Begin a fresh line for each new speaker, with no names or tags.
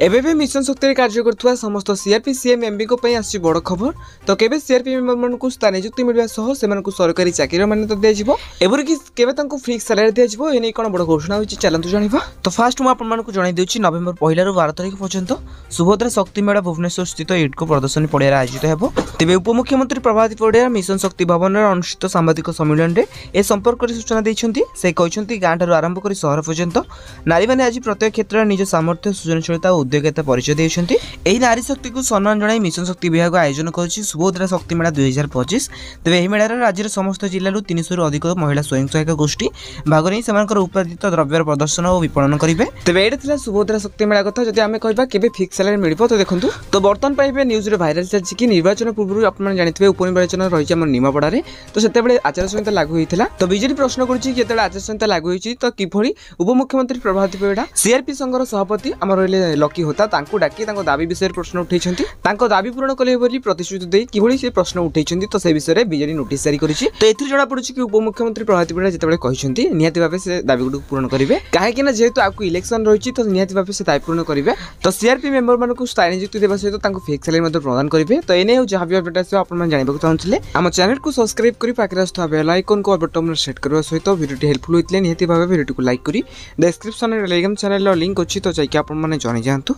एबे भी मिशन शक्ति कार्य कर समस्त सीआरपी सीएम एमबी को आसी बड़ खबर। तो केबे सीआरपी मेंबर मानकु स्थायी नियुक्ति मिलवा सह सेमानकु सरकारी चाकरी मान्यता दिया एबोर कि केबे तांको फिक्स सैलरी दिया एने कोन बड़ घोषणा होची चलंतु जानिबा। तो फास्ट मु आपन मानकु जणाई देउची नवेम्बर 1 रु 12 तारिख पर्यंत सुभद्रा शक्ति मेला भुवनेश्वर स्थित इडको प्रदर्शनी पड़िया आयोजित हेबो। तेबे उपमुख्यमंत्री प्रभाती पड़िया मिशन शक्ति भवन रे अनुष्ठित सांबादिक सम्मेलन रे ए संपर्क रे सूचना दैछंती। से कहछंती गां ठारू आरंभ करी शहर पर्यंत नारी माने आज प्रत्येक क्षेत्र निज सामर्थ्य सृजनशीलता और उद्योगिता परिचय देछंती। एही नारी शक्ति को सम्मान जणाई मिशन शक्ति विभाग आयोजन करछि सुभद्रा शक्ति मेला 2025। तेबे एही मेला रे राज्यर समस्त जिल्ला रु 300 रु अधिक महिला स्वयं सहायक गोष्ठी भाग नै सेमानकर उत्पादित द्रव्यर प्रदर्शन और विपणन करिवे। तेबे एटा थिला सुभद्रा शक्ति मेला कथा। जदि आमे कहबा केबे फिक्स सैलरी मिलिबो तो देखंतु। तो बर्तन पाइबे न्यूज रे भाइरल चलछि कि निर्वाचन पूर्व आपण जानिथिबे उपनिर्वाचन रहिछि हमर निमापड़ा रे। तो सेतेबेले आचार संहिता लागू होइथिला। तो बीजेडी प्रश्न करछि कि जेतेबेले आचार संहिता लागू होइछि तो किभଳି उपमुख्यमंत्री प्रभाती परिडा सीआरपी संघर सभापति हमर रहले लकी होता तांको डाकी तांको दाबी विषय प्रश्न उठैछंती। तांको दाबी पूर्ण कले बोली प्रतिश्रुति देई किभଳି से प्रश्न उठैछंती। तो से विषय रे बीजेडी नोटिस जारी करिछि। तो एथि जणा पडुछि कि उपमुख्यमंत्री प्रभाती परिडा जेतेबेले कहिछंती निहाती भाबे से दाबी गुड पूर्ण करिवे। काहे कि ना जेहेतु आकु इलेक्शन रहिछि तो निहाती भाबे से दाबी पूर्ण करिवे। तो सीआरपी मेंबर मानकु स्थायी नियुक्ति देबा सहित तांको फिक्स सैलरी मध्ये प्रदान करिवे। तो एने जहाँ भी अपडेट आसे आपण मन जानिबाकु चाहूथिले हम चैनल को सब्सक्राइब करी पाखरे आस्थो बेल आइकन को बटन रे सेट करबा सहित वीडियो हेल्पफुल होइतले निहाती भाबे वीडियो को लाइक करी डिस्क्रिप्शन रे टेलीग्राम चैनल रो लिंक अछि तो जाय कि आपण माने जानि जानतु।